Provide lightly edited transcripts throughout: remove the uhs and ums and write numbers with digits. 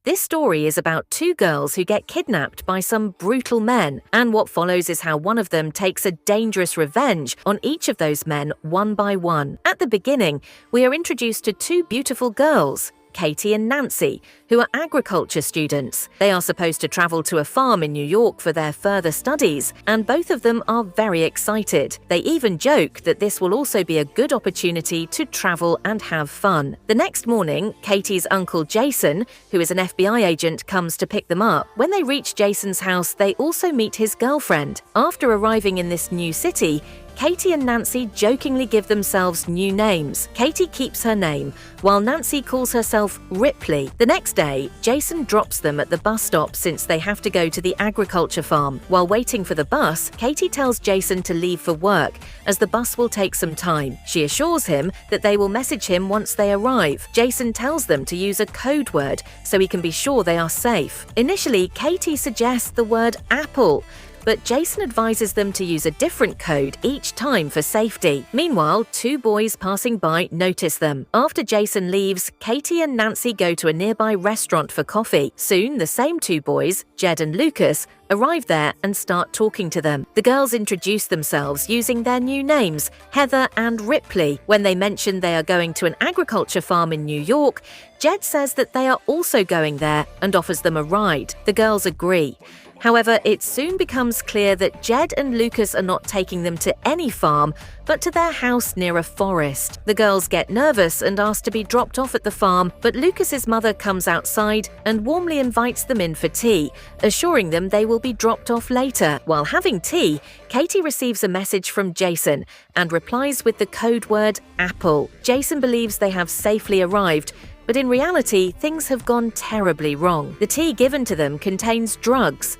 This story is about two girls who get kidnapped by some brutal men, and what follows is how one of them takes a dangerous revenge on each of those men one by one. At the beginning, we are introduced to two beautiful girls, Katie and Nancy, who are agriculture students. They are supposed to travel to a farm in New York for their further studies, and both of them are very excited. They even joke that this will also be a good opportunity to travel and have fun. The next morning, Katie's uncle Jason, who is an FBI agent, comes to pick them up. When they reach Jason's house, they also meet his girlfriend. After arriving in this new city, Katie and Nancy jokingly give themselves new names. Katie keeps her name, while Nancy calls herself Ripley. The next day, Jason drops them at the bus stop since they have to go to the agriculture farm. While waiting for the bus, Katie tells Jason to leave for work, as the bus will take some time. She assures him that they will message him once they arrive. Jason tells them to use a code word so he can be sure they are safe. Initially, Katie suggests the word apple, but Jason advises them to use a different code each time for safety. Meanwhile, two boys passing by notice them. After Jason leaves, Katie and Nancy go to a nearby restaurant for coffee. Soon, the same two boys, Jed and Lucas, arrive there and start talking to them. The girls introduce themselves using their new names, Heather and Ripley. When they mention they are going to an agriculture farm in New York, Jed says that they are also going there and offers them a ride. The girls agree. However, it soon becomes clear that Jed and Lucas are not taking them to any farm, but to their house near a forest. The girls get nervous and ask to be dropped off at the farm, but Lucas's mother comes outside and warmly invites them in for tea, assuring them they will be dropped off later. While having tea, Katie receives a message from Jason and replies with the code word apple. Jason believes they have safely arrived, but in reality, things have gone terribly wrong. The tea given to them contains drugs.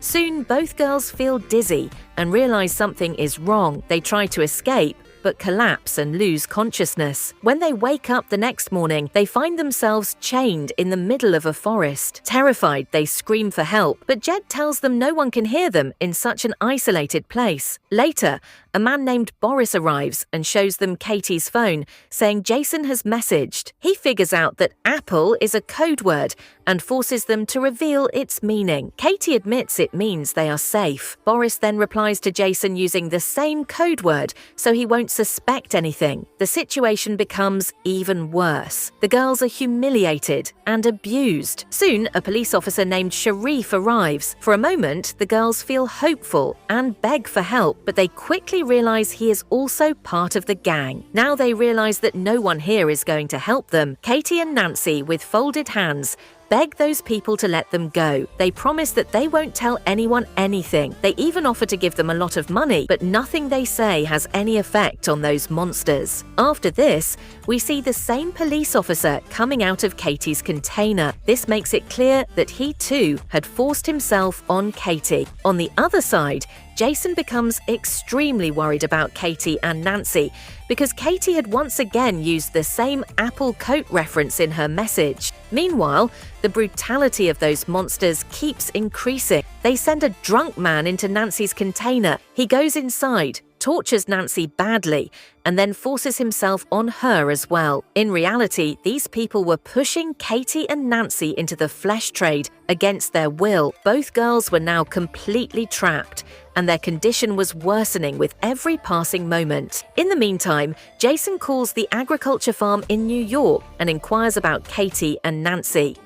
Soon, both girls feel dizzy and realize something is wrong. They try to escape, but collapse and lose consciousness. When they wake up the next morning, they find themselves chained in the middle of a forest. Terrified, they scream for help, but Jed tells them no one can hear them in such an isolated place. Later, a man named Boris arrives and shows them Katie's phone, saying Jason has messaged. He figures out that apple is a code word and forces them to reveal its meaning. Katie admits it means they are safe. Boris then replies to Jason using the same code word so he won't suspect anything. The situation becomes even worse. The girls are humiliated and abused. Soon, a police officer named Sharif arrives. For a moment, the girls feel hopeful and beg for help, but they quickly realize he is also part of the gang. Now they realize that no one here is going to help them. Katie and Nancy, with folded hands, beg those people to let them go. They promise that they won't tell anyone anything. They even offer to give them a lot of money, but nothing they say has any effect on those monsters. After this, we see the same police officer coming out of Katie's container. This makes it clear that he too had forced himself on Katie. On the other side, Jason becomes extremely worried about Katie and Nancy because Katie had once again used the same apple coat reference in her message. Meanwhile, the brutality of those monsters keeps increasing. They send a drunk man into Nancy's container. He goes inside, tortures Nancy badly, and then forces himself on her as well. In reality, these people were pushing Katie and Nancy into the flesh trade against their will. Both girls were now completely trapped, and their condition was worsening with every passing moment. In the meantime, Jason calls the agriculture farm in New York and inquires about Katie and Nancy.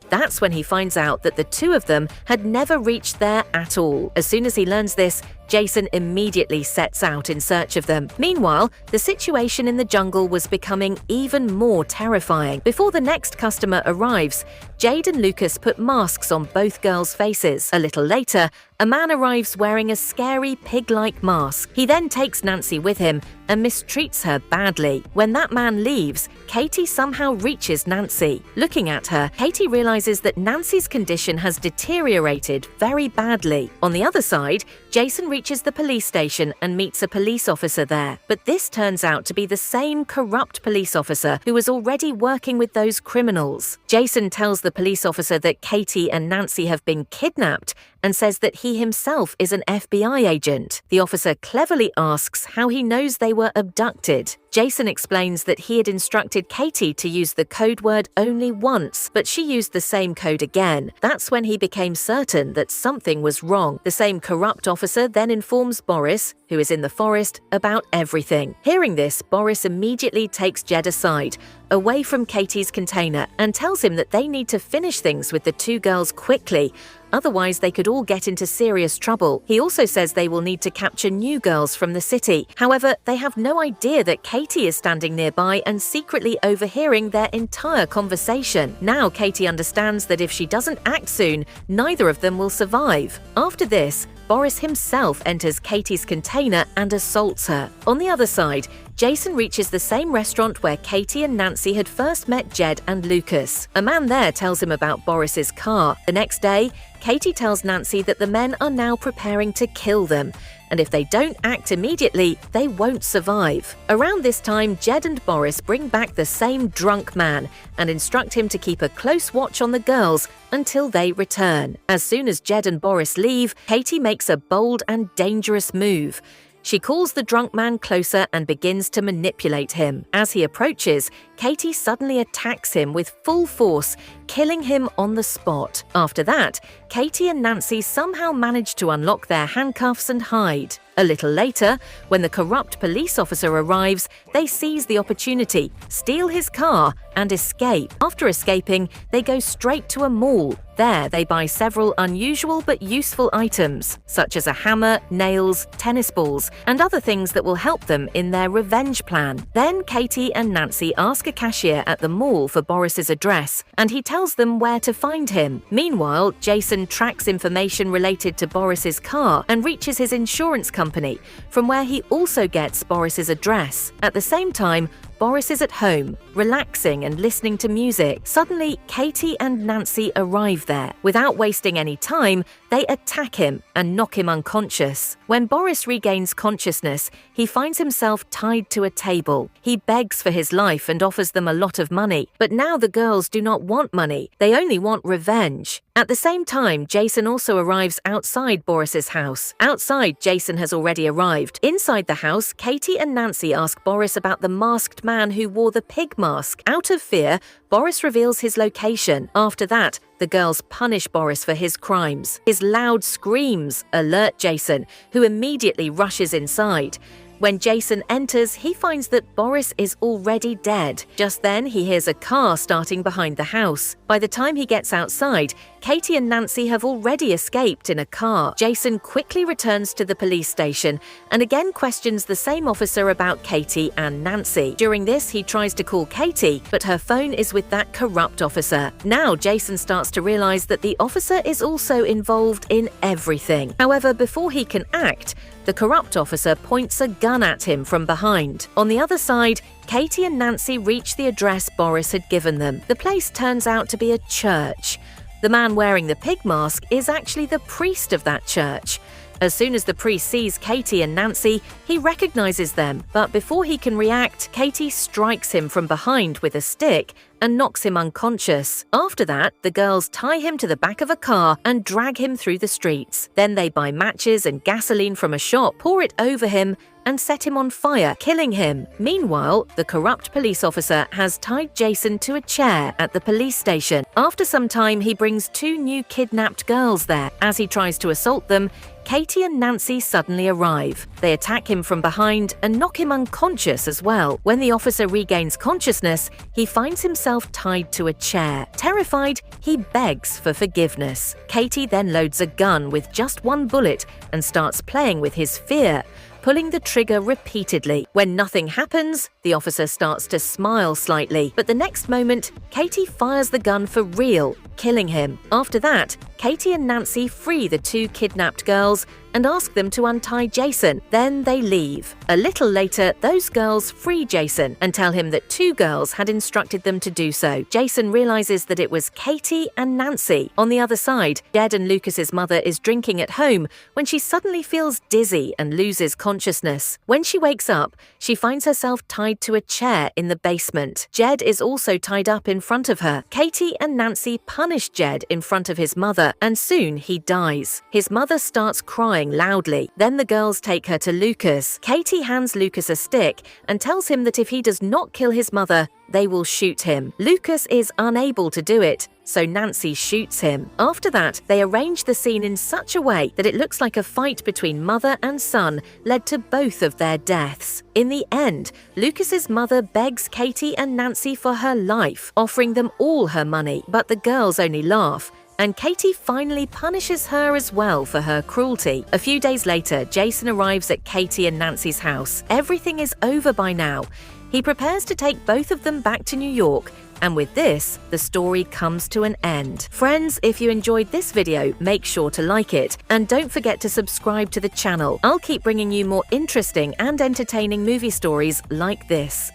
That's when he finds out that the two of them had never reached there at all. As soon as he learns this, Jason immediately sets out in search of them. Meanwhile, the situation in the jungle was becoming even more terrifying. Before the next customer arrives, Jade and Lucas put masks on both girls' faces. A little later, a man arrives wearing a scary pig-like mask. He then takes Nancy with him and mistreats her badly. When that man leaves, Katie somehow reaches Nancy. Looking at her, Katie realizes that Nancy's condition has deteriorated very badly. On the other side, Jason reaches the police station and meets a police officer there. But this turns out to be the same corrupt police officer who was already working with those criminals. Jason tells the police officer that Katie and Nancy have been kidnapped and says that he himself is an FBI agent. The officer cleverly asks how he knows they were abducted. Jason explains that he had instructed Katie to use the code word only once, but she used the same code again. That's when he became certain that something was wrong. The same corrupt officer then informs Boris, who is in the forest, about everything. Hearing this, Boris immediately takes Jed aside, away from Katie's container, and tells him that they need to finish things with the two girls quickly. Otherwise, they could all get into serious trouble. He also says they will need to capture new girls from the city. However, they have no idea that Katie is standing nearby and secretly overhearing their entire conversation. Now, Katie understands that if she doesn't act soon, neither of them will survive. After this, Boris himself enters Katie's container and assaults her. On the other side, Jason reaches the same restaurant where Katie and Nancy had first met Jed and Lucas. A man there tells him about Boris's car. The next day, Katie tells Nancy that the men are now preparing to kill them, and if they don't act immediately, they won't survive. Around this time, Jed and Boris bring back the same drunk man and instruct him to keep a close watch on the girls until they return. As soon as Jed and Boris leave, Katie makes a bold and dangerous move. She calls the drunk man closer and begins to manipulate him. As he approaches, Katie suddenly attacks him with full force, killing him on the spot. After that, Katie and Nancy somehow manage to unlock their handcuffs and hide. A little later, when the corrupt police officer arrives, they seize the opportunity, steal his car, and escape. After escaping, they go straight to a mall. There, they buy several unusual but useful items, such as a hammer, nails, tennis balls, and other things that will help them in their revenge plan. Then Katie and Nancy ask a cashier at the mall for Boris's address, and he tells them where to find him. Meanwhile, Jason tracks information related to Boris's car and reaches his insurance company, from where he also gets Boris's address. At the same time, Boris is at home, relaxing and listening to music. Suddenly, Katie and Nancy arrive there. Without wasting any time, they attack him and knock him unconscious. When Boris regains consciousness, he finds himself tied to a table. He begs for his life and offers them a lot of money. But now the girls do not want money. They only want revenge. At the same time, Jason also arrives outside Boris's house. Outside, Jason has already arrived. Inside the house, Katie and Nancy ask Boris about the masked man who wore the pig mask. Out of fear, Boris reveals his location. After that, the girls punish Boris for his crimes. His loud screams alert Jason, who immediately rushes inside. When Jason enters, he finds that Boris is already dead. Just then, he hears a car starting behind the house. By the time he gets outside, Katie and Nancy have already escaped in a car. Jason quickly returns to the police station and again questions the same officer about Katie and Nancy. During this, he tries to call Katie, but her phone is with that corrupt officer. Now, Jason starts to realize that the officer is also involved in everything. However, before he can act, the corrupt officer points a gun at him from behind. On the other side, Katie and Nancy reach the address Boris had given them. The place turns out to be a church. The man wearing the pig mask is actually the priest of that church. As soon as the priest sees Katie and Nancy, he recognizes them, but before he can react, Katie strikes him from behind with a stick and knocks him unconscious. After that, the girls tie him to the back of a car and drag him through the streets. Then they buy matches and gasoline from a shop, pour it over him, and set him on fire, killing him. Meanwhile, the corrupt police officer has tied Jason to a chair at the police station. After some time, he brings two new kidnapped girls there. As he tries to assault them, Katie and Nancy suddenly arrive. They attack him from behind and knock him unconscious as well. When the officer regains consciousness, he finds himself tied to a chair. Terrified, he begs for forgiveness. Katie then loads a gun with just one bullet and starts playing with his fear, pulling the trigger repeatedly. When nothing happens, the officer starts to smile slightly, but the next moment, Katie fires the gun for real, killing him. After that, Katie and Nancy free the two kidnapped girls and ask them to untie Jason. Then they leave. A little later, those girls free Jason and tell him that two girls had instructed them to do so. Jason realizes that it was Katie and Nancy. On the other side, Jed and Lucas's mother is drinking at home when she suddenly feels dizzy and loses consciousness. When she wakes up, she finds herself tied to a chair in the basement. Jed is also tied up in front of her. Katie and Nancy punish punish Jed in front of his mother, and soon he dies. His mother starts crying loudly. Then the girls take her to Lucas. Katie hands Lucas a stick and tells him that if he does not kill his mother, they will shoot him. Lucas is unable to do it, so Nancy shoots him. After that, they arrange the scene in such a way that it looks like a fight between mother and son led to both of their deaths. In the end, Lucas's mother begs Katie and Nancy for her life, offering them all her money, but the girls only laugh. And Katie finally punishes her as well for her cruelty. A few days later, Jason arrives at Katie and Nancy's house. Everything is over by now. He prepares to take both of them back to New York, and with this, the story comes to an end. Friends, if you enjoyed this video, make sure to like it, and don't forget to subscribe to the channel. I'll keep bringing you more interesting and entertaining movie stories like this.